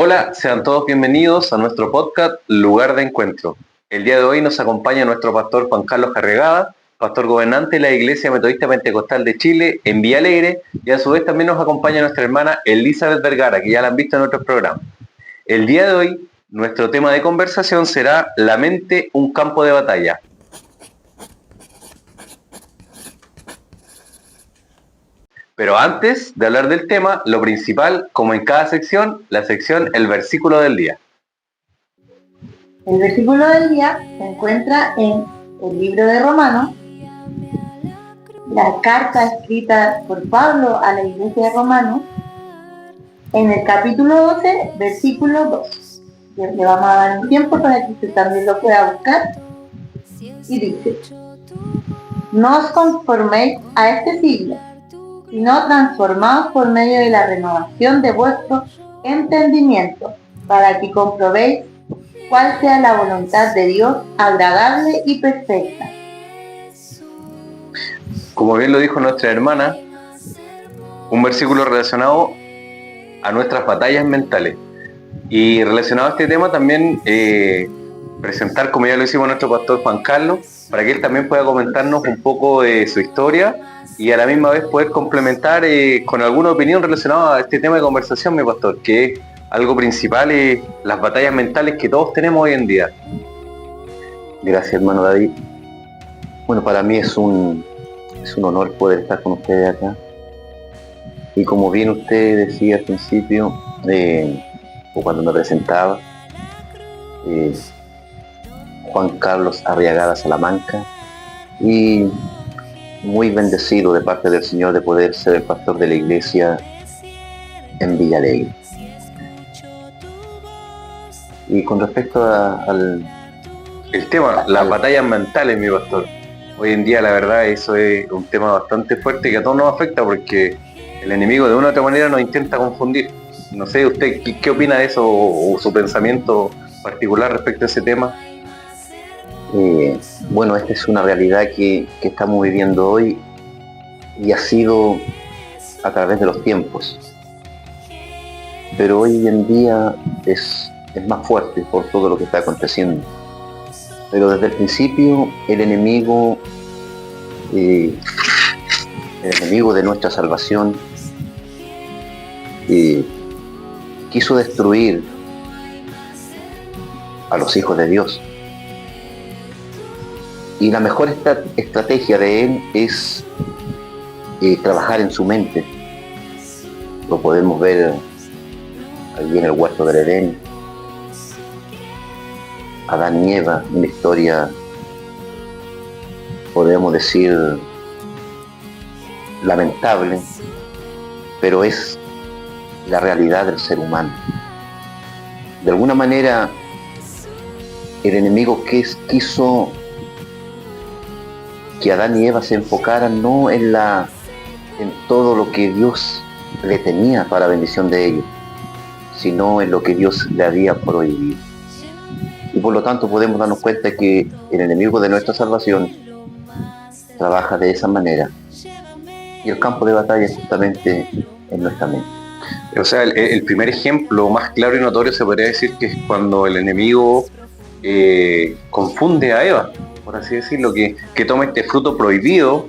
Hola, sean todos bienvenidos a nuestro podcast Lugar de Encuentro. El día de hoy nos acompaña nuestro pastor Juan Carlos Carregada, pastor gobernante de la Iglesia Metodista Pentecostal de Chile en Villa Alegre, y a su vez también nos acompaña nuestra hermana Elizabeth Vergara, que ya la han visto en otros programas. El día de hoy, nuestro tema de conversación será La mente, un campo de batalla. Pero antes de hablar del tema, lo principal, como en cada sección, la sección El versículo del día. El versículo del día se encuentra en el libro de Romanos, la carta escrita por Pablo a la iglesia de Romanos, en el capítulo 12, versículo 2. Le vamos a dar un tiempo para que usted también lo pueda buscar. Y dice: no os conforméis a este siglo, sino transformaos por medio de la renovación de vuestro entendimiento, para que comprobéis cuál sea la voluntad de Dios, agradable y perfecta. Como bien lo dijo nuestra hermana, un versículo relacionado a nuestras batallas mentales. Y relacionado a este tema también presentar, como ya lo hicimos, nuestro pastor Juan Carlos, para que él también pueda comentarnos un poco de su historia y a la misma vez poder complementar con alguna opinión relacionada a este tema de conversación, mi pastor, que es algo principal, las batallas mentales que todos tenemos hoy en día. Gracias, hermano David. Bueno, para mí es un honor poder estar con ustedes acá. Y como bien usted decía al principio, o cuando me presentaba, Juan Carlos Arriagada Salamanca, y muy bendecido de parte del Señor de poder ser el pastor de la iglesia en Villa Alegre. Y con respecto al tema, las batallas mentales, mi pastor, hoy en día la verdad eso es un tema bastante fuerte que a todos nos afecta, porque el enemigo de una u otra manera nos intenta confundir. No sé, ¿usted qué opina de eso o su pensamiento particular respecto a ese tema? Bueno, esta es una realidad que estamos viviendo hoy y ha sido a través de los tiempos. Pero hoy en día es más fuerte por todo lo que está aconteciendo. Pero desde el principio el enemigo de nuestra salvación quiso destruir a los hijos de Dios. Y la mejor estrategia de él es trabajar en su mente. Lo podemos ver allí en el huerto del Edén. Adán y Eva, una historia, podemos decir, lamentable, pero es la realidad del ser humano. De alguna manera, el enemigo quiso que Adán y Eva se enfocaran no en todo lo que Dios le tenía para bendición de ellos, sino en lo que Dios le había prohibido. Y por lo tanto podemos darnos cuenta que el enemigo de nuestra salvación trabaja de esa manera. Y el campo de batalla es justamente en nuestra mente. O sea, el primer ejemplo más claro y notorio se podría decir que es cuando el enemigo confunde a Eva, por así decirlo, que toma este fruto prohibido,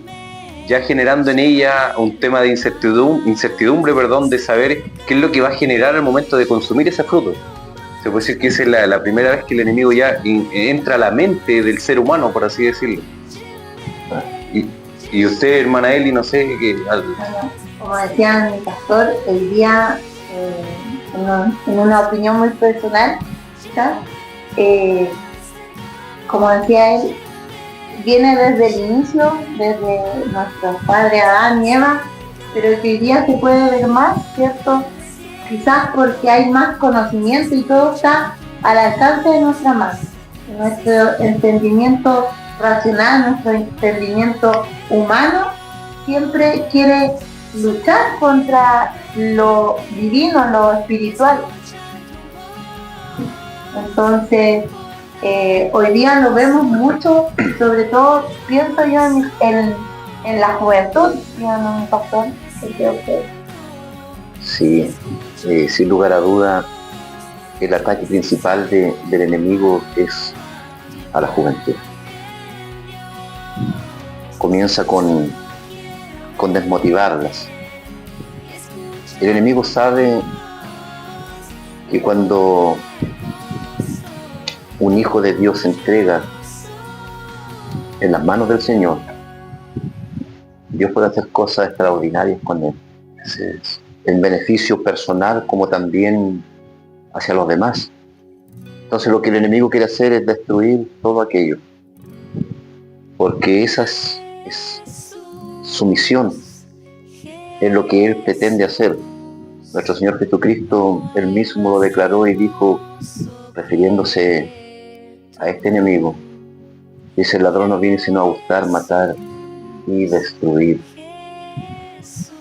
ya generando en ella un tema de incertidumbre, de saber qué es lo que va a generar al momento de consumir ese fruto. Se puede decir que esa es la primera vez que el enemigo ya entra a la mente del ser humano, por así decirlo. Y usted, hermana Eli, no sé qué. Como decía mi pastor, el día, en una opinión muy personal, como decía él, viene desde el inicio, desde nuestros padres Adán y Eva, pero que hoy día se puede ver más, ¿cierto? Quizás porque hay más conocimiento y todo está al alcance de nuestra mano. Nuestro entendimiento racional, nuestro entendimiento humano siempre quiere luchar contra lo divino, lo espiritual. Entonces, hoy día lo vemos mucho, sobre todo pienso yo en la juventud, ¿no, pastor? Sí, sin lugar a duda, el ataque principal del enemigo es a la juventud. Comienza con desmotivarlas. El enemigo sabe que cuando un hijo de Dios se entrega en las manos del Señor, Dios puede hacer cosas extraordinarias con él, en beneficio personal como también hacia los demás. Entonces lo que el enemigo quiere hacer es destruir todo aquello, porque esa es su misión, es lo que él pretende hacer. Nuestro Señor Jesucristo, él mismo lo declaró y dijo, refiriéndose a este enemigo, dice: el ladrón no viene sino a hurtar, matar y destruir.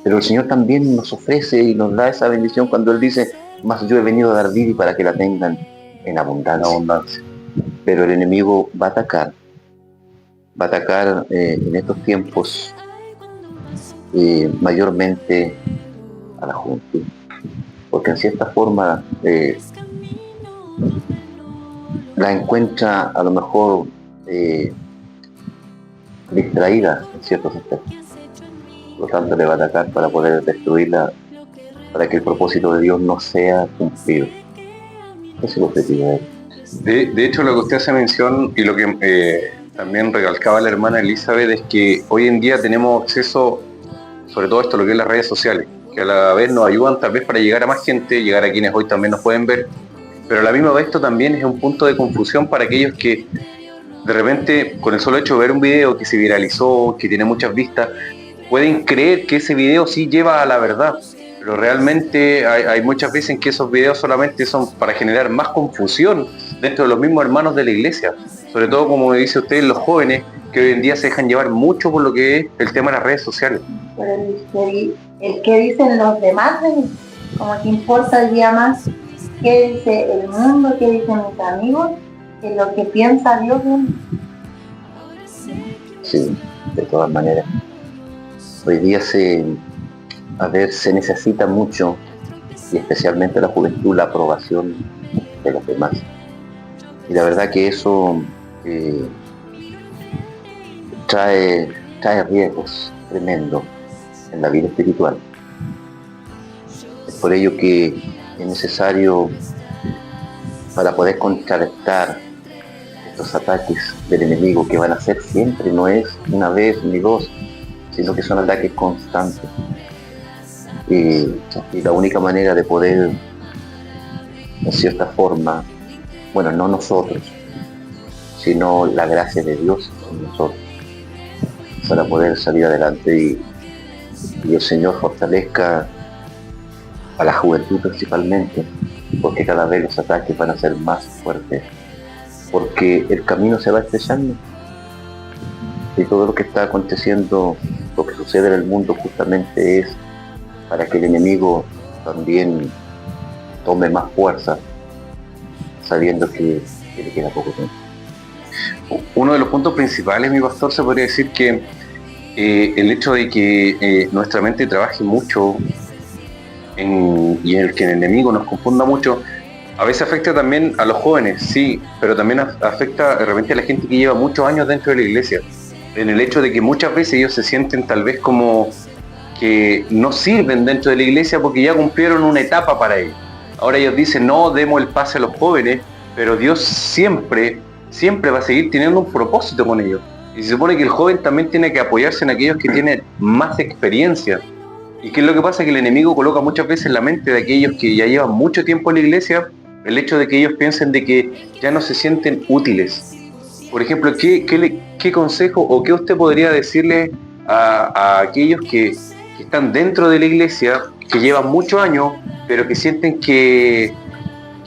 Pero el Señor también nos ofrece y nos da esa bendición cuando él dice: mas yo he venido a dar vida y para que la tengan en abundancia. Pero el enemigo va a atacar en estos tiempos mayormente a la juventud, porque en cierta forma la encuentra a lo mejor distraída en ciertos aspectos. Por lo tanto le va a atacar para poder destruirla, para que el propósito de Dios no sea cumplido. Ese es el objetivo de él. De hecho, lo que usted hace mención y lo que también recalcaba la hermana Elizabeth es que hoy en día tenemos acceso, sobre todo esto, lo que es las redes sociales, que a la vez nos ayudan tal vez para llegar a más gente, llegar a quienes hoy también nos pueden ver, pero a la misma vez esto también es un punto de confusión para aquellos que de repente, con el solo hecho de ver un video que se viralizó, que tiene muchas vistas, pueden creer que ese video sí lleva a la verdad, pero realmente hay muchas veces en que esos videos solamente son para generar más confusión dentro de los mismos hermanos de la iglesia, sobre todo, como dice usted, los jóvenes que hoy en día se dejan llevar mucho por lo que es el tema de las redes sociales. Pero el que dicen los demás de mí, como que importa el día más qué dice el mundo, qué dicen mis amigos, que lo que piensa Dios de mí. Sí, de todas maneras. Hoy día se necesita mucho, y especialmente la juventud, la aprobación de los demás. Y la verdad que eso trae riesgos tremendos en la vida espiritual. Es por ello que es necesario, para poder contrarrestar estos ataques del enemigo, que van a ser siempre, no es una vez ni dos, sino que son ataques constantes. Y la única manera de poder, en cierta forma, bueno, no nosotros, sino la gracia de Dios en nosotros, para poder salir adelante y el Señor fortalezca a la juventud principalmente, porque cada vez los ataques van a ser más fuertes, porque el camino se va estrechando y todo lo que está aconteciendo, lo que sucede en el mundo, justamente es para que el enemigo también tome más fuerza, sabiendo que le queda poco tiempo. Uno de los puntos principales, mi pastor, se podría decir que el hecho de que nuestra mente trabaje mucho y en el que el enemigo nos confunda mucho, a veces afecta también a los jóvenes, sí, pero también afecta de repente a la gente que lleva muchos años dentro de la iglesia, en el hecho de que muchas veces ellos se sienten tal vez como que no sirven dentro de la iglesia porque ya cumplieron una etapa para ellos. Ahora ellos dicen: no, demos el pase a los jóvenes, pero Dios siempre va a seguir teniendo un propósito con ellos. Y se supone que el joven también tiene que apoyarse en aquellos que tienen más experiencia. ¿Y qué es lo que pasa? Que el enemigo coloca muchas veces en la mente de aquellos que ya llevan mucho tiempo en la iglesia el hecho de que ellos piensen de que ya no se sienten útiles. Por ejemplo, ¿qué consejo o qué usted podría decirle a aquellos que están dentro de la iglesia, que llevan muchos años, pero que sienten que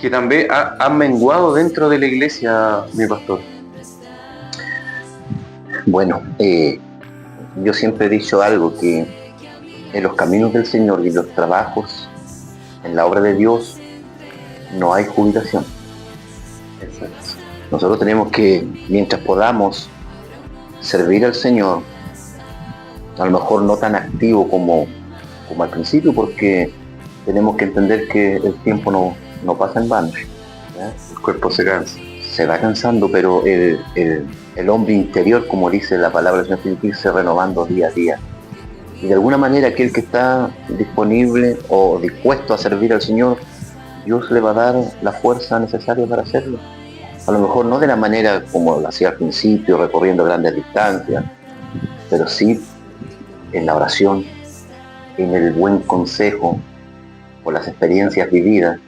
también han menguado dentro de la iglesia, mi pastor? Bueno, yo siempre he dicho algo, que en los caminos del Señor y los trabajos en la obra de Dios no hay jubilación. Nosotros tenemos que, mientras podamos, servir al Señor, a lo mejor no tan activo como al principio, porque tenemos que entender que el tiempo no pasa en vano. ¿ya? El cuerpo se cansa. Se va cansando, pero el hombre interior, como dice la palabra del Señor, tiene que irse renovando día a día. Y de alguna manera aquel que está disponible o dispuesto a servir al Señor, Dios le va a dar la fuerza necesaria para hacerlo. A lo mejor no de la manera como lo hacía al principio, recorriendo grandes distancias, pero sí en la oración, en el buen consejo, por las experiencias vividas.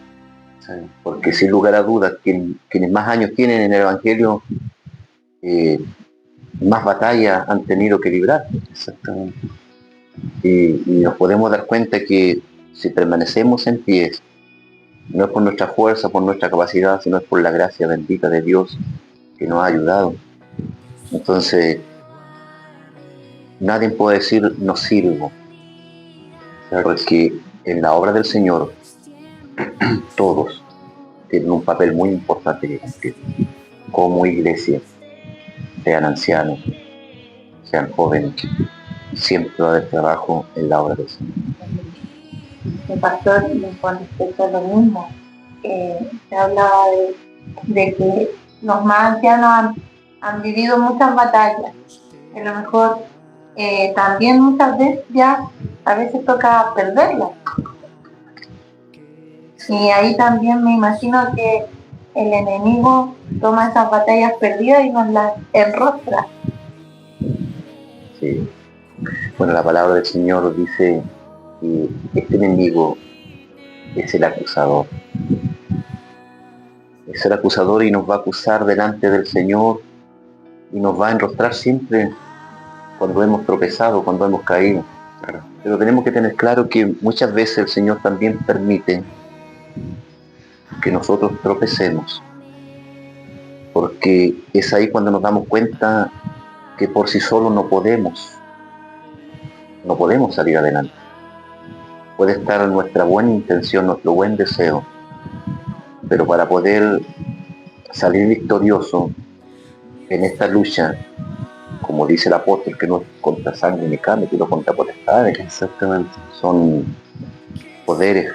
Porque sin lugar a dudas, quienes más años tienen en el Evangelio, más batallas han tenido que librar. Exactamente. Y nos podemos dar cuenta que si permanecemos en pie, no es por nuestra fuerza, por nuestra capacidad, sino es por la gracia bendita de Dios que nos ha ayudado. Entonces, nadie puede decir no sirvo, porque en la obra del Señor todos tienen un papel muy importante que cumplir, como iglesia, sean ancianos, sean jóvenes, siempre va a haber trabajo en la obra del Señor. El pastor, con respecto a lo mismo, se hablaba de que los más ancianos han vivido muchas batallas. A lo mejor también muchas veces ya a veces toca perderlas. Y ahí también me imagino que el enemigo toma esas batallas perdidas y nos las enrostra. Sí. Bueno, la palabra del Señor dice que este enemigo es el acusador. Es el acusador y nos va a acusar delante del Señor y nos va a enrostrar siempre cuando hemos tropezado, cuando hemos caído. Pero tenemos que tener claro que muchas veces el Señor también permite que nosotros tropecemos, porque es ahí cuando nos damos cuenta que por sí solos no podemos salir adelante. Puede estar nuestra buena intención, nuestro buen deseo, pero para poder salir victorioso en esta lucha, como dice el apóstol, que no es contra sangre ni carne, sino contra potestades. Exactamente. Son poderes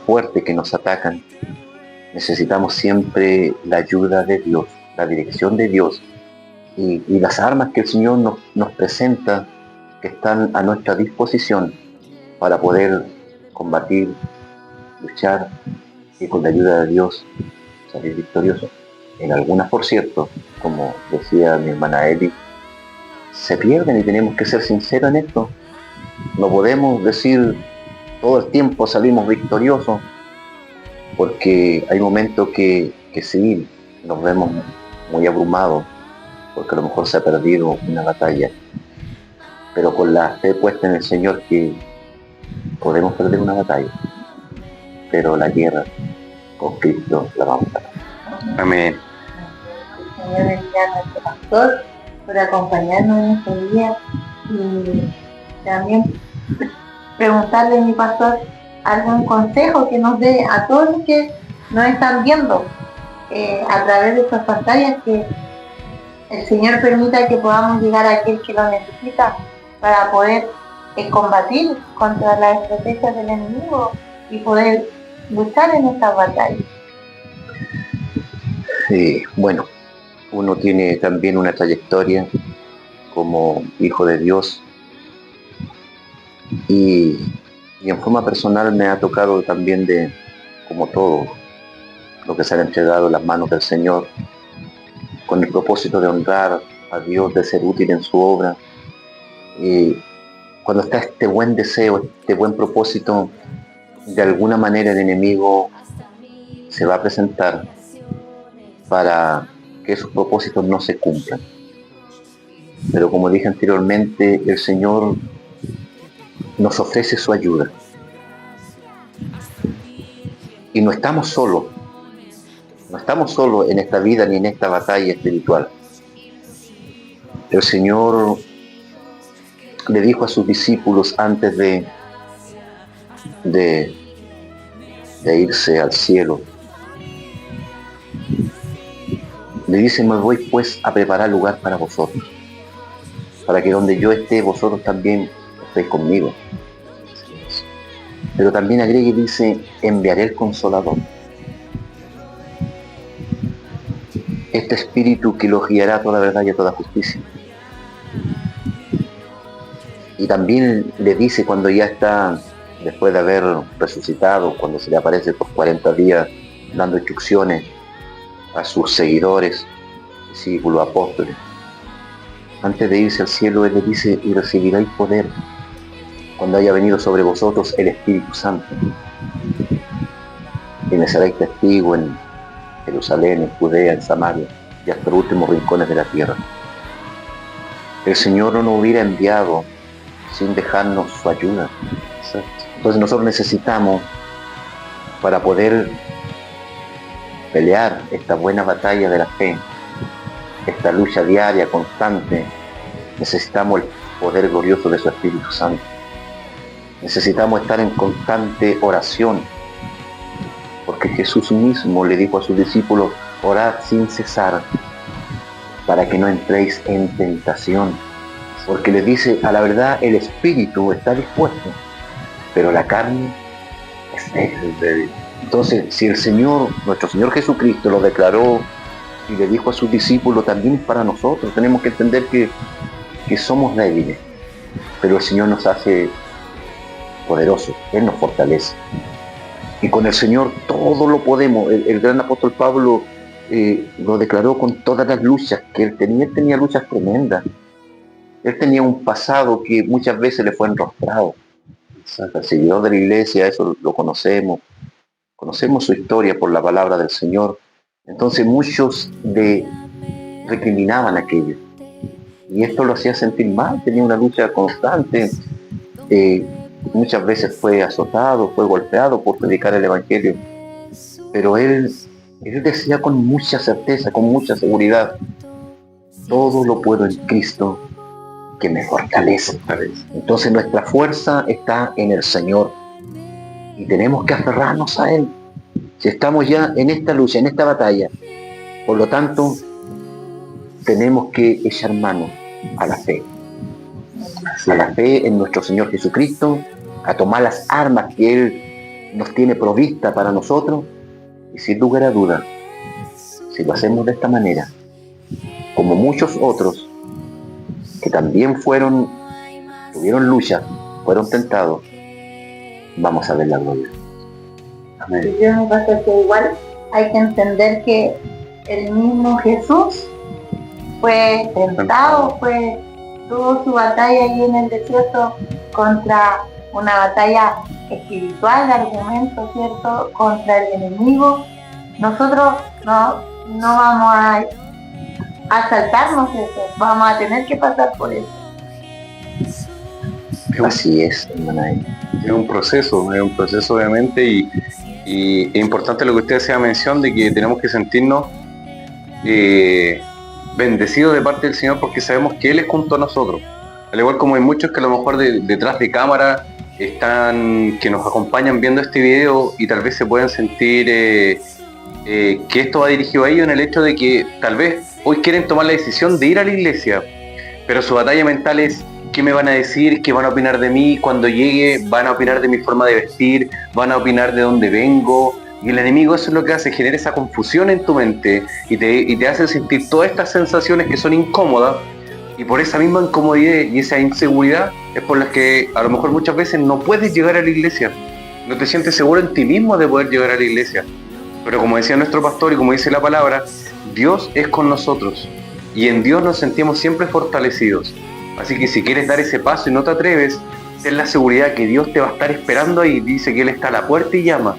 fuertes que nos atacan. Necesitamos siempre la ayuda de Dios, la dirección de Dios y las armas que el Señor nos presenta, que están a nuestra disposición para poder combatir, luchar y con la ayuda de Dios salir victorioso. En algunas, por cierto, como decía mi hermana Eli, se pierden y tenemos que ser sinceros en esto. No podemos decir todo el tiempo salimos victoriosos, porque hay momentos que sí nos vemos muy abrumados, porque a lo mejor se ha perdido una batalla, pero con la fe puesta en el Señor que podemos perder una batalla, pero la guerra con Cristo la vamos a ganar. Amén. El Señor bendiga a nuestro pastor por acompañarnos en este día y también preguntarle a mi pastor algún consejo que nos dé a todos los que nos están viendo a través de estas pantallas, que el Señor permita que podamos llegar a aquel que lo necesita para poder combatir contra las estrategias del enemigo y poder luchar en estas batallas. Bueno, uno tiene también una trayectoria como hijo de Dios y en forma personal me ha tocado también como todo lo que se ha entregado en las manos del Señor con el propósito de honrar a Dios, de ser útil en su obra. Cuando está este buen deseo, este buen propósito, de alguna manera el enemigo se va a presentar para que esos propósitos no se cumplan. Pero como dije anteriormente, el Señor nos ofrece su ayuda. Y no estamos solos en esta vida ni en esta batalla espiritual. El Señor le dijo a sus discípulos antes de irse al cielo, le dice: me voy pues a preparar lugar para vosotros, para que donde yo esté, vosotros también estéis conmigo. Pero también agrega y dice: enviaré el Consolador. este espíritu que los guiará a toda verdad y a toda justicia. Y también le dice cuando ya está, después de haber resucitado, cuando se le aparece por 40 días, dando instrucciones a sus seguidores, discípulos, apóstoles, antes de irse al cielo, Él le dice: y recibiréis poder cuando haya venido sobre vosotros el Espíritu Santo. Y me seréis testigo en Jerusalén, en Judea, en Samaria y hasta los últimos rincones de la tierra. El Señor no nos hubiera enviado sin dejarnos su ayuda. Entonces nosotros necesitamos, para poder pelear esta buena batalla de la fe, esta lucha diaria, constante, necesitamos el poder glorioso de su Espíritu Santo. Necesitamos estar en constante oración, porque Jesús mismo le dijo a sus discípulos: orad sin cesar, para que no entréis en tentación. Porque les dice, a la verdad, el espíritu está dispuesto, pero la carne es débil. Entonces, si el Señor, nuestro Señor Jesucristo, lo declaró y le dijo a sus discípulos, también es para nosotros. Tenemos que entender que somos débiles, pero el Señor nos hace poderosos, Él nos fortalece. Y con el Señor todo lo podemos. El gran apóstol Pablo lo declaró con todas las luchas que él tenía. Él tenía luchas tremendas. Él tenía un pasado que muchas veces le fue enrostrado. El seguidor de la iglesia, eso lo conocemos. Conocemos su historia por la palabra del Señor. Entonces muchos le recriminaban aquello. Y esto lo hacía sentir mal. Tenía una lucha constante. Muchas veces fue azotado, fue golpeado por predicar el Evangelio. Pero él decía con mucha certeza, con mucha seguridad: todo lo puedo en Cristo que me fortalece. Entonces nuestra fuerza está en el Señor y tenemos que aferrarnos a Él. Si estamos ya en esta lucha, en esta batalla, por lo tanto tenemos que echar mano a la fe. A la fe en nuestro Señor Jesucristo, a tomar las armas que Él nos tiene provista para nosotros, y sin lugar a duda, si lo hacemos de esta manera, como muchos otros que también tuvieron lucha, fueron tentados, vamos a ver la gloria. Amén. Yo me pasa que igual hay que entender que el mismo Jesús fue tentado, tuvo su batalla ahí en el desierto contra una batalla espiritual, de argumentos, ¿cierto?, contra el enemigo. Nosotros no vamos a saltarnos eso, vamos a tener que pasar por eso. Así es, hermana. Es un proceso obviamente, y es importante lo que usted hacía mención de que tenemos que sentirnos bendecidos de parte del Señor, porque sabemos que Él es junto a nosotros. Al igual como hay muchos que a lo mejor detrás de cámara que nos acompañan viendo este video y tal vez se pueden sentir que esto va dirigido a ellos en el hecho de que tal vez hoy quieren tomar la decisión de ir a la iglesia, pero su batalla mental es: ¿qué me van a decir? ¿Qué van a opinar de mí cuando llegue? ¿Van a opinar de mi forma de vestir? ¿Van a opinar de dónde vengo? Y el enemigo eso es lo que hace, genera esa confusión en tu mente y te hace sentir todas estas sensaciones que son incómodas, y por esa misma incomodidad y esa inseguridad es por las que a lo mejor muchas veces no puedes llegar a la iglesia, no te sientes seguro en ti mismo de poder llegar a la iglesia. Pero como decía nuestro pastor y como dice la palabra, Dios es con nosotros y en Dios nos sentimos siempre fortalecidos. Así que si quieres dar ese paso y no te atreves, ten la seguridad que Dios te va a estar esperando ahí. Dice que Él está a la puerta y llama.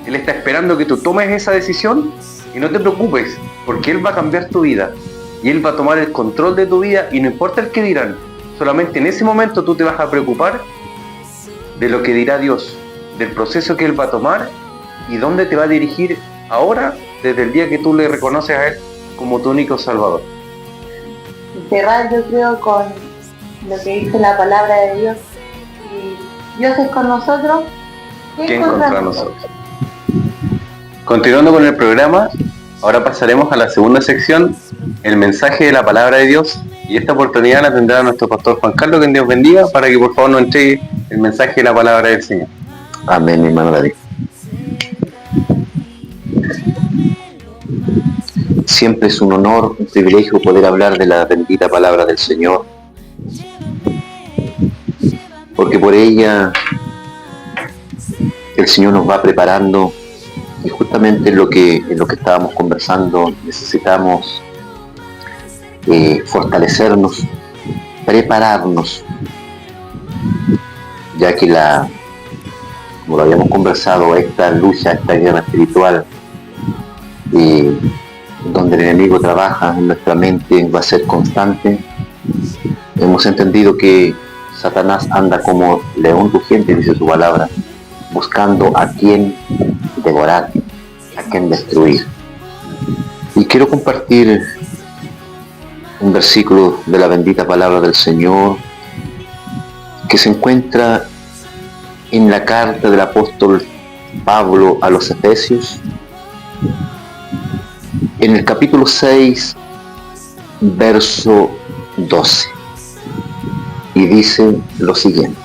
Él está esperando que tú tomes esa decisión y no te preocupes, porque Él va a cambiar tu vida y Él va a tomar el control de tu vida, y no importa el que dirán, solamente en ese momento tú te vas a preocupar de lo que dirá Dios, del proceso que Él va a tomar y dónde te va a dirigir ahora, desde el día que tú le reconoces a Él como tu único Salvador. Y cerrar, yo creo, con lo que dice la palabra de Dios: y Dios es con nosotros, ¿quién contra nosotros? Continuando con el programa, ahora pasaremos a la segunda sección, el mensaje de la palabra de Dios, y esta oportunidad la tendrá nuestro pastor Juan Carlos, que Dios bendiga, para que por favor nos entregue el mensaje de la palabra del Señor. Amén, mi hermano David. Siempre es un honor, un privilegio poder hablar de la bendita palabra del Señor, porque por ella el Señor nos va preparando, y justamente en lo que estábamos conversando necesitamos fortalecernos, prepararnos, ya que como lo habíamos conversado, esta lucha, esta guerra espiritual, donde el enemigo trabaja en nuestra mente, va a ser constante. Hemos entendido que Satanás anda como león rugiente, dice su palabra, buscando a quien devorar, a quien destruir. Y quiero compartir un versículo de la bendita palabra del Señor que se encuentra en la carta del apóstol Pablo a los Efesios, en el capítulo 6, verso 12, y dice lo siguiente: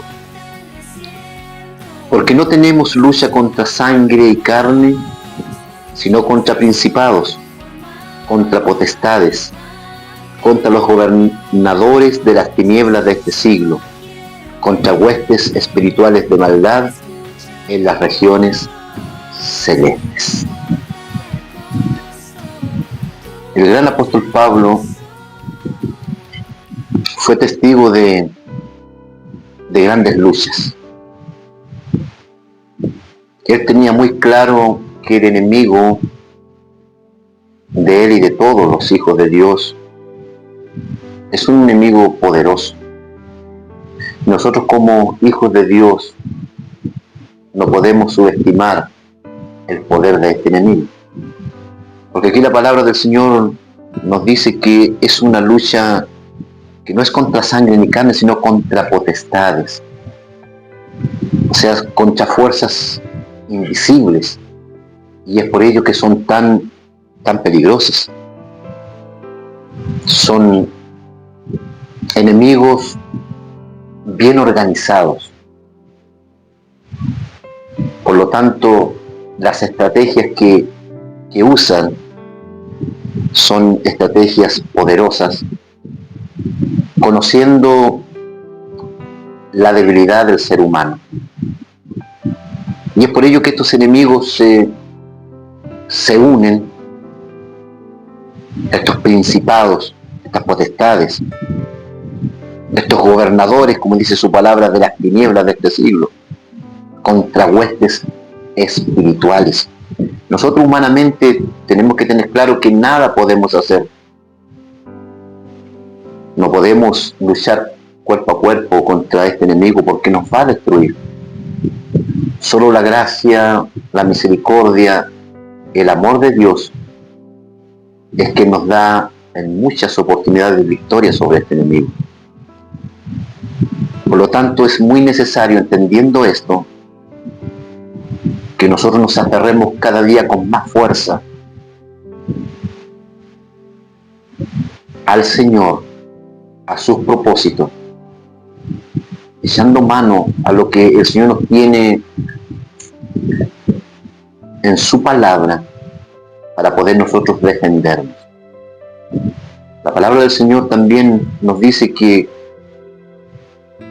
porque no tenemos lucha contra sangre y carne, sino contra principados, contra potestades, contra los gobernadores de las tinieblas de este siglo, contra huestes espirituales de maldad en las regiones celestes. El gran apóstol Pablo fue testigo de grandes luchas. Él tenía muy claro que el enemigo de él y de todos los hijos de Dios es un enemigo poderoso. Nosotros como hijos de Dios no podemos subestimar el poder de este enemigo. Porque aquí la palabra del Señor nos dice que es una lucha que no es contra sangre ni carne, sino contra potestades. O sea, contra fuerzas invisibles. Y es por ello que son tan peligrosas. Son enemigos bien organizados. Por lo tanto, las estrategias que usan son estrategias poderosas, conociendo la debilidad del ser humano. Y es por ello que estos enemigos se unen, estos principados, estas potestades, estos gobernadores, como dice su palabra, de las tinieblas de este siglo, contra huestes espirituales. Nosotros humanamente tenemos que tener claro que nada podemos hacer. No podemos luchar cuerpo a cuerpo contra este enemigo porque nos va a destruir. Solo la gracia, la misericordia, el amor de Dios es que nos da en muchas oportunidades de victoria sobre este enemigo. Por lo tanto, es muy necesario, entendiendo esto, que nosotros nos aferremos cada día con más fuerza al Señor, a sus propósitos, echando mano a lo que el Señor nos tiene en su palabra para poder nosotros defendernos. La palabra del Señor también nos dice que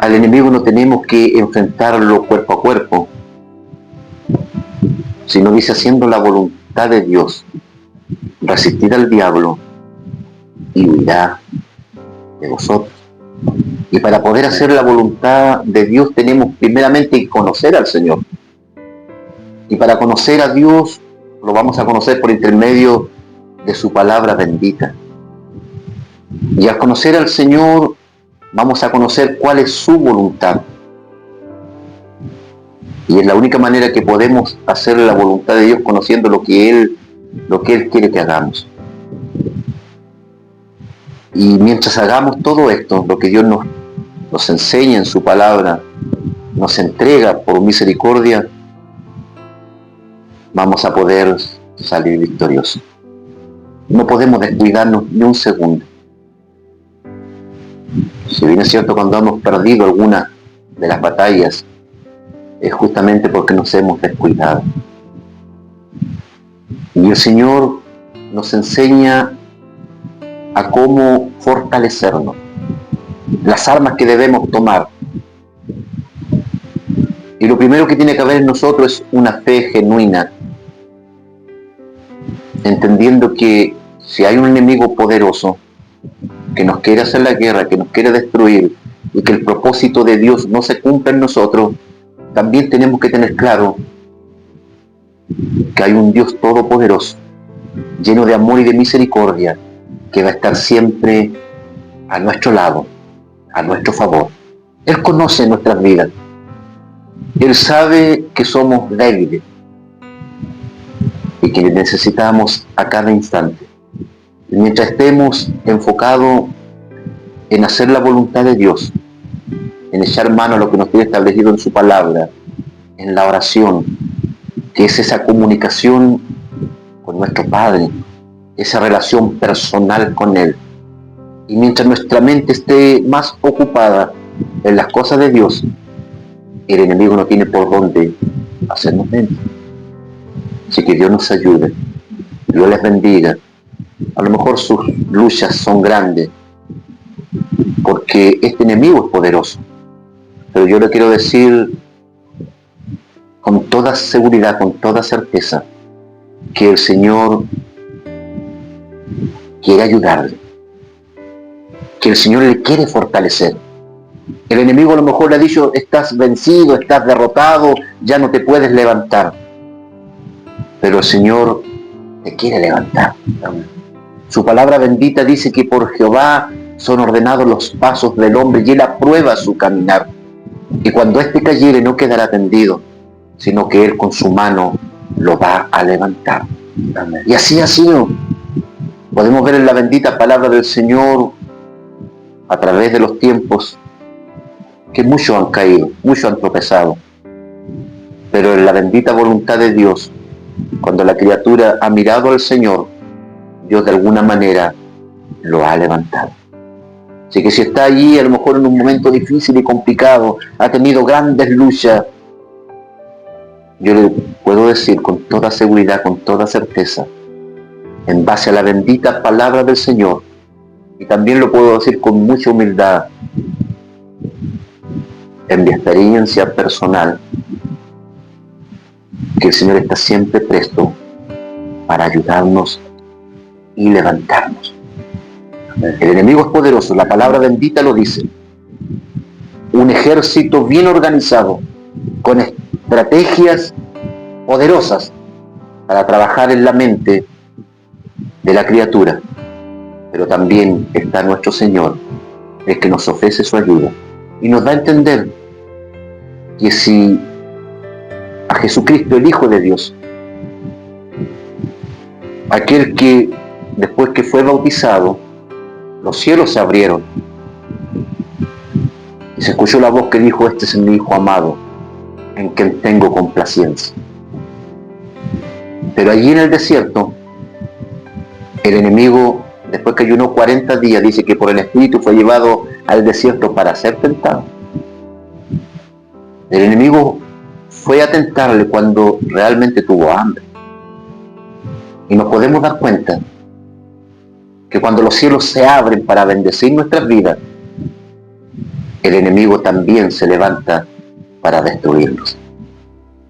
al enemigo no tenemos que enfrentarlo cuerpo a cuerpo, sino dice haciendo la voluntad de Dios, resistid al diablo y huirá de vosotros. Y para poder hacer la voluntad de Dios tenemos primeramente que conocer al Señor. Y para conocer a Dios lo vamos a conocer por intermedio de su palabra bendita. Y al conocer al Señor vamos a conocer cuál es su voluntad. Y es la única manera que podemos hacer la voluntad de Dios, conociendo lo que Él quiere que hagamos. Y mientras hagamos todo esto, lo que Dios nos enseña en su palabra, nos entrega por misericordia, vamos a poder salir victoriosos. No podemos descuidarnos ni un segundo. Si bien es cierto, cuando hemos perdido alguna de las batallas, es justamente porque nos hemos descuidado. Y el Señor nos enseña a cómo fortalecernos, las armas que debemos tomar. Y lo primero que tiene que haber en nosotros es una fe genuina, entendiendo que si hay un enemigo poderoso que nos quiere hacer la guerra, que nos quiere destruir, y que el propósito de Dios no se cumpla en nosotros, también tenemos que tener claro que hay un Dios todopoderoso, lleno de amor y de misericordia, que va a estar siempre a nuestro lado, a nuestro favor. Él conoce nuestras vidas. Él sabe que somos débiles y que necesitamos a cada instante. Y mientras estemos enfocados en hacer la voluntad de Dios, en echar mano a lo que nos tiene establecido en su palabra, en la oración, que es esa comunicación con nuestro Padre, esa relación personal con Él. Y mientras nuestra mente esté más ocupada en las cosas de Dios, el enemigo no tiene por dónde hacernos daño. Así que Dios nos ayude, Dios les bendiga. A lo mejor sus luchas son grandes, porque este enemigo es poderoso. Pero yo le quiero decir con toda seguridad, con toda certeza, que el Señor quiere ayudarle, que el Señor le quiere fortalecer. El enemigo a lo mejor le ha dicho: estás vencido, estás derrotado, ya no te puedes levantar. Pero el Señor te quiere levantar. Su palabra bendita dice que por Jehová son ordenados los pasos del hombre y Él aprueba su caminar. Y cuando éste cayere no quedará tendido, sino que Él con su mano lo va a levantar. Amén. Y así ha sido. Podemos ver en la bendita palabra del Señor a través de los tiempos que muchos han caído, muchos han tropezado. Pero en la bendita voluntad de Dios, cuando la criatura ha mirado al Señor, Dios de alguna manera lo ha levantado. Así que si está allí, a lo mejor en un momento difícil y complicado, ha tenido grandes luchas, yo le puedo decir con toda seguridad, con toda certeza, en base a la bendita palabra del Señor, y también lo puedo decir con mucha humildad, en mi experiencia personal, que el Señor está siempre presto para ayudarnos y levantarnos. El enemigo es poderoso, la palabra bendita lo dice. Un ejército bien organizado, con estrategias poderosas para trabajar en la mente de la criatura. Pero también está nuestro Señor, el que nos ofrece su ayuda y nos da a entender que si a Jesucristo, el Hijo de Dios, aquel que después que fue bautizado, los cielos se abrieron y se escuchó la voz que dijo: este es mi Hijo amado, en quien tengo complacencia. Pero allí en el desierto, el enemigo, después que ayunó 40 días, dice que por el Espíritu fue llevado al desierto para ser tentado. El enemigo fue a tentarle cuando realmente tuvo hambre. Y nos podemos dar cuenta que cuando los cielos se abren para bendecir nuestras vidas, el enemigo también se levanta para destruirnos.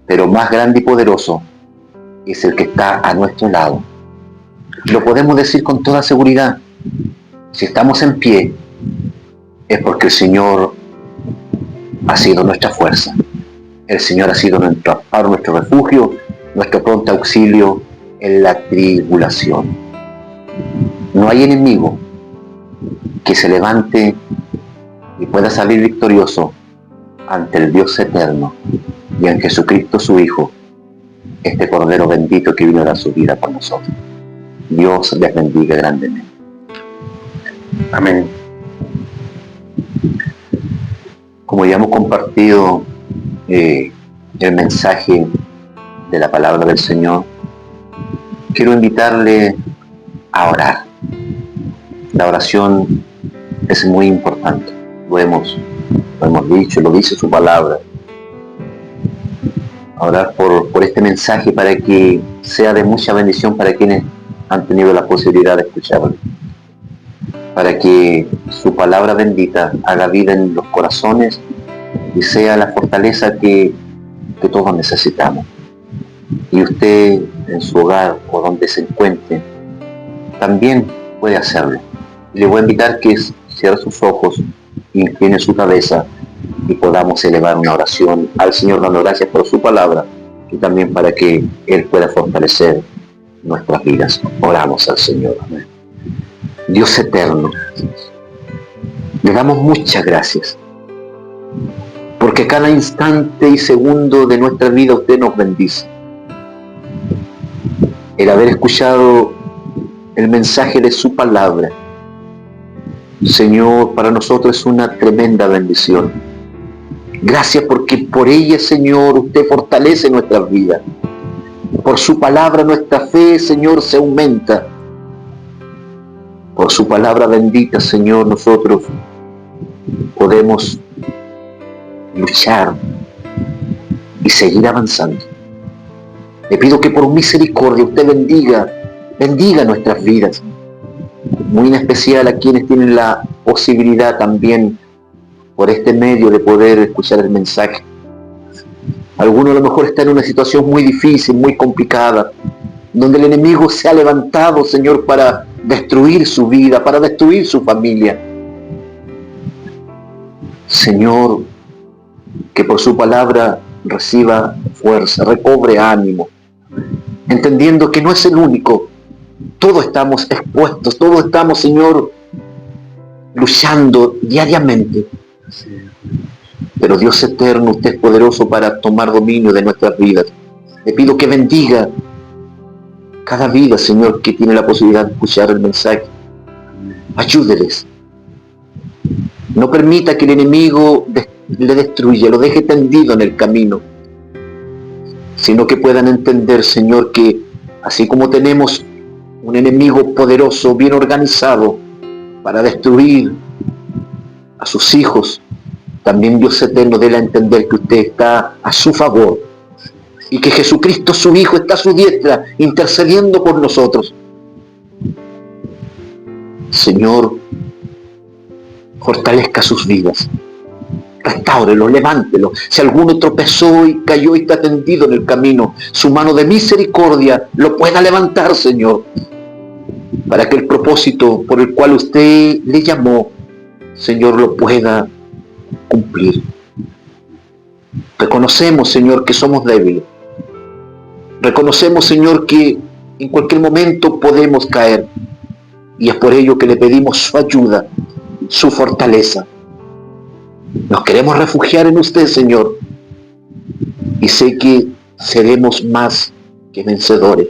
Pero más grande y poderoso es el que está a nuestro lado. Lo podemos decir con toda seguridad. Si estamos en pie, es porque el Señor ha sido nuestra fuerza. El Señor ha sido nuestro amparo, nuestro refugio, nuestro pronto auxilio en la tribulación. No hay enemigo que se levante y pueda salir victorioso ante el Dios eterno y en Jesucristo su Hijo, este Cordero bendito que vino a dar su vida por nosotros. Dios les bendiga grandemente. Amén. Como ya hemos compartido el mensaje de la palabra del Señor, quiero invitarle a orar. La oración es muy importante. Lo hemos dicho, lo dice su palabra. A orar por este mensaje para que sea de mucha bendición para quienes han tenido la posibilidad de escucharlo, para que su palabra bendita haga vida en los corazones y sea la fortaleza que todos necesitamos. Y usted en su hogar o donde se encuentre también puede hacerlo. Le voy a invitar que cierre sus ojos, incline su cabeza y podamos elevar una oración al Señor dando gracias por su palabra y también para que Él pueda fortalecer nuestras vidas. Oramos al Señor. Dios eterno, le damos muchas gracias porque cada instante y segundo de nuestra vida usted nos bendice. El haber escuchado el mensaje de su palabra, Señor, para nosotros es una tremenda bendición. Gracias porque por ella, Señor, usted fortalece nuestras vidas. Por su palabra nuestra fe, Señor, se aumenta. Por su palabra bendita, Señor, nosotros podemos luchar y seguir avanzando. Le pido que por misericordia usted bendiga nuestras vidas. Muy en especial a quienes tienen la posibilidad también por este medio de poder escuchar el mensaje. Algunos a lo mejor están en una situación muy difícil, muy complicada, donde el enemigo se ha levantado, Señor, para destruir su vida, para destruir su familia. Señor, que por su palabra reciba fuerza, recobre ánimo, entendiendo que no es el único. Todos estamos expuestos, todos estamos, Señor, luchando diariamente. Pero Dios eterno, usted es poderoso para tomar dominio de nuestras vidas. Le pido que bendiga cada vida, Señor, que tiene la posibilidad de escuchar el mensaje. Ayúdeles. No permita que el enemigo le destruya, lo deje tendido en el camino, sino que puedan entender, Señor, que así como tenemos un enemigo poderoso, bien organizado, para destruir a sus hijos, también Dios eterno déle a entender que usted está a su favor y que Jesucristo, su Hijo, está a su diestra, intercediendo por nosotros. Señor, fortalezca sus vidas, restáurelo, levántelo. Si alguno tropezó y cayó y está tendido en el camino, su mano de misericordia lo pueda levantar, Señor, para que el propósito por el cual usted le llamó, Señor, lo pueda cumplir. Reconocemos, Señor, que somos débiles. Reconocemos, Señor, que en cualquier momento podemos caer. Y es por ello que le pedimos su ayuda, su fortaleza. Nos queremos refugiar en usted, Señor. Y sé que seremos más que vencedores.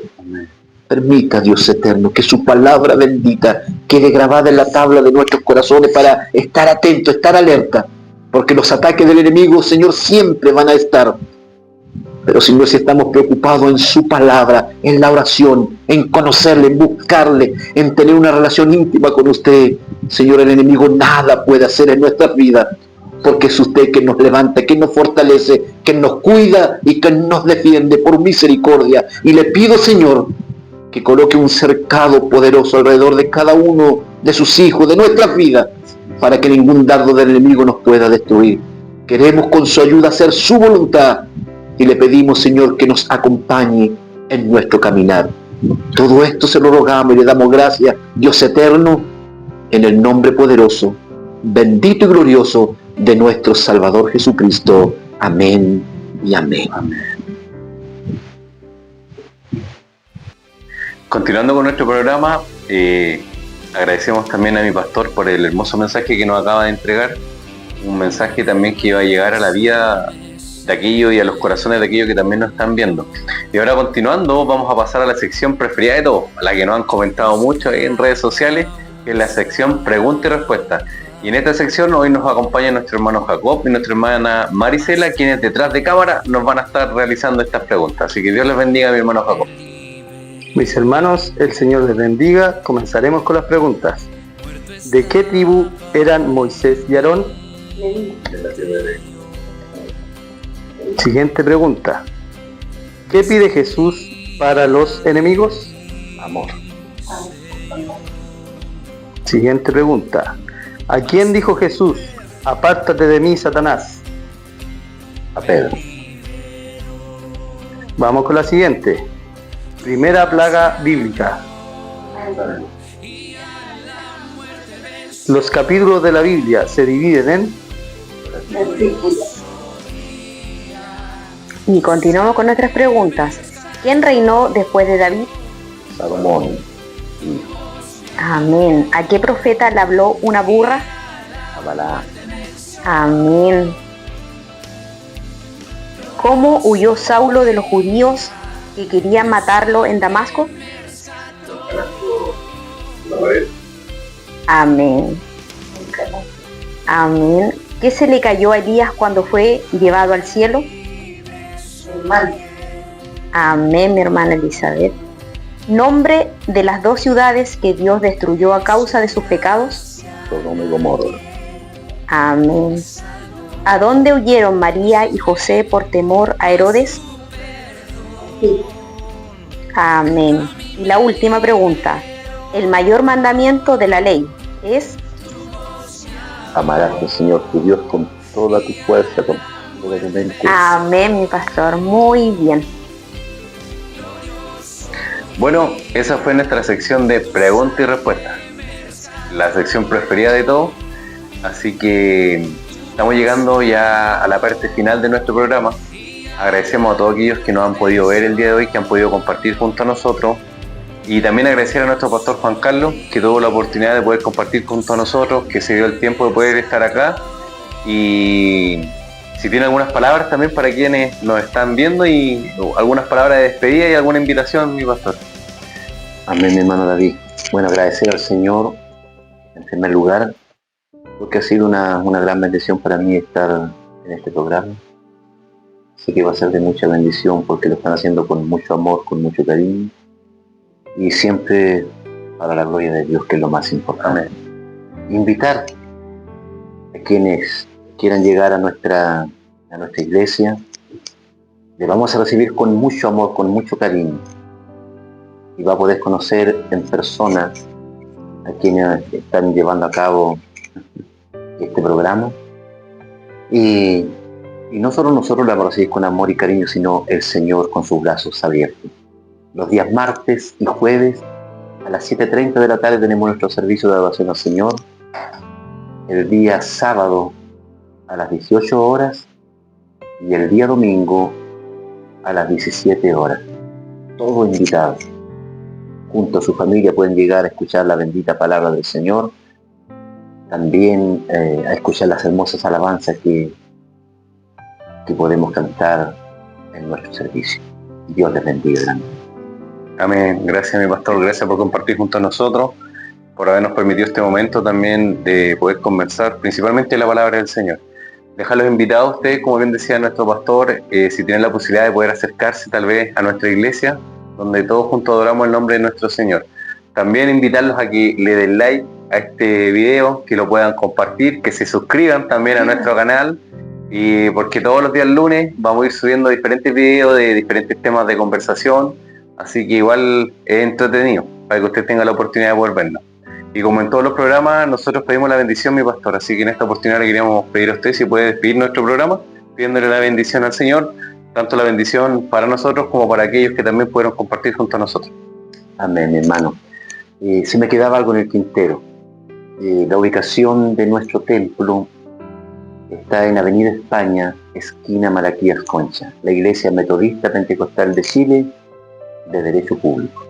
Permita, Dios eterno, que su palabra bendita quede grabada en la tabla de nuestros corazones para estar atento, estar alerta. Porque los ataques del enemigo, Señor, siempre van a estar. Pero Señor, si estamos preocupados en su palabra, en la oración, en conocerle, en buscarle, en tener una relación íntima con usted, Señor, el enemigo nada puede hacer en nuestras vidas. Porque es usted que nos levanta, que nos fortalece, que nos cuida y que nos defiende por misericordia. Y le pido, Señor, que coloque un cercado poderoso alrededor de cada uno de sus hijos, de nuestras vidas, para que ningún dardo del enemigo nos pueda destruir. Queremos con su ayuda hacer su voluntad y le pedimos, Señor, que nos acompañe en nuestro caminar. Todo esto se lo rogamos y le damos gracias, Dios eterno, en el nombre poderoso, bendito y glorioso de nuestro Salvador Jesucristo. Amén y amén. Amén. Continuando con nuestro programa, agradecemos también a mi pastor por el hermoso mensaje que nos acaba de entregar, un mensaje también que iba a llegar a la vida de aquellos y a los corazones de aquellos que también nos están viendo. Y ahora continuando, vamos a pasar a la sección preferida de todos, a la que nos han comentado mucho en redes sociales, que es la sección Pregunta y Respuesta. Y en esta sección hoy nos acompaña nuestro hermano Jacob y nuestra hermana Marisela, quienes detrás de cámara nos van a estar realizando estas preguntas. Así que Dios les bendiga a mi hermano Jacob. Mis hermanos, el Señor les bendiga. Comenzaremos con las preguntas. ¿De qué tribu eran Moisés y Aarón? Siguiente pregunta. ¿Qué pide Jesús para los enemigos? Amor. Siguiente pregunta. ¿A quién dijo Jesús, apártate de mí, Satanás? A Pedro. Vamos con la siguiente. Primera plaga bíblica. Los capítulos de la Biblia se dividen en... Versículos. Y continuamos con nuestras preguntas. ¿Quién reinó después de David? Salomón. Amén. ¿A qué profeta le habló una burra? A Balaam. Amén. ¿Cómo huyó Saulo de los judíos que querían matarlo en Damasco? Amén. Amén. ¿Qué se le cayó a Elías cuando fue llevado al cielo? Hermano. Amén, mi hermana Elizabeth. Nombre de las 2 ciudades que Dios destruyó a causa de sus pecados. Sodoma y Gomorra. Amén. ¿A dónde huyeron María y José por temor a Herodes? Sí. Amén. Y la última pregunta. El mayor mandamiento de la ley es... Amarás al Señor tu Dios con toda tu fuerza, con toda tu mente. Amén, mi pastor. Muy bien. Bueno, esa fue nuestra sección de preguntas y respuestas. La sección preferida de todos. Así que estamos llegando ya a la parte final de nuestro programa. Agradecemos a todos aquellos que nos han podido ver el día de hoy, que han podido compartir junto a nosotros. Y también agradecer a nuestro pastor Juan Carlos, que tuvo la oportunidad de poder compartir junto a nosotros, que se dio el tiempo de poder estar acá. Y si tiene algunas palabras también para quienes nos están viendo y algunas palabras de despedida y alguna invitación, mi pastor. Amén, mi hermano David. Bueno, agradecer al Señor, en primer lugar, porque ha sido una gran bendición para mí estar en este programa. Sé que va a ser de mucha bendición porque lo están haciendo con mucho amor, con mucho cariño y siempre para la gloria de Dios, que es lo más importante. Invitar a quienes quieran llegar a nuestra iglesia. Le vamos a recibir con mucho amor, con mucho cariño, y va a poder conocer en persona a quienes están llevando a cabo este programa. Y no solo nosotros la vamos a recibir con amor y cariño, sino el Señor con sus brazos abiertos. Los días martes y jueves a las 7:30 de la tarde tenemos nuestro servicio de adoración al Señor. El día sábado a las 18 horas y el día domingo a las 17 horas. Todos invitados. Junto a su familia pueden llegar a escuchar la bendita palabra del Señor. También a escuchar las hermosas alabanzas que podemos cantar en nuestro servicio. Dios les bendiga grande. Amén. Gracias, mi pastor. Gracias por compartir junto a nosotros, por habernos permitido este momento también de poder conversar principalmente la palabra del Señor. Dejarlos invitados a ustedes, como bien decía nuestro pastor, si tienen la posibilidad de poder acercarse tal vez a nuestra iglesia, donde todos juntos adoramos el nombre de nuestro Señor. También invitarlos a que le den like a este video, que lo puedan compartir, que se suscriban también a nuestro canal, y porque todos los días lunes vamos a ir subiendo diferentes videos de diferentes temas de conversación, así que igual es entretenido para que usted tenga la oportunidad de poder vernos. Y como en todos los programas, nosotros pedimos la bendición, mi pastor, así que en esta oportunidad le queríamos pedir a usted si puede despedir nuestro programa, pidiéndole la bendición al Señor, tanto la bendición para nosotros como para aquellos que también pudieron compartir junto a nosotros. Amén, mi hermano. Se me quedaba algo en el tintero. La ubicación de nuestro templo está en Avenida España, esquina Malaquías Concha, la Iglesia Metodista Pentecostal de Chile, de Derecho Público.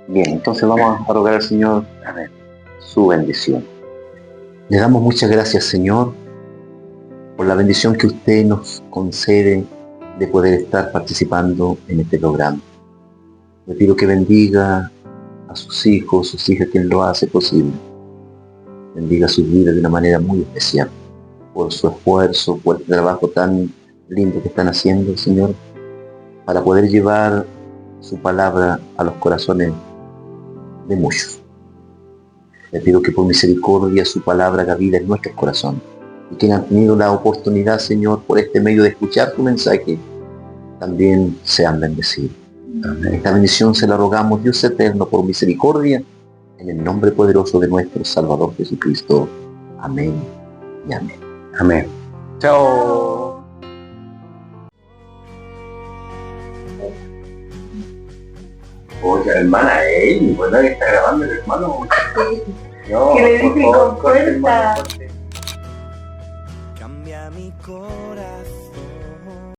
Bien, entonces vamos a rogar al Señor, amén, su bendición. Le damos muchas gracias, Señor, por la bendición que usted nos concede de poder estar participando en este programa. Le pido que bendiga a sus hijos, sus hijas, quien lo hace posible. Bendiga sus vidas de una manera muy especial, por su esfuerzo, por el trabajo tan lindo que están haciendo, Señor, para poder llevar su palabra a los corazones de muchos. Le pido que por misericordia su palabra haga vida en nuestros corazones, y quienes han tenido la oportunidad, Señor, por este medio de escuchar tu mensaje, también sean bendecidos. Esta bendición se la rogamos, Dios eterno, por misericordia, En el nombre poderoso de nuestro Salvador Jesucristo. Amén y amén. Amén. Chao. Oye, hermana, bueno, está grabando el hermano. No, Que le por dije favor, con corte, fuerza. hermano, corte.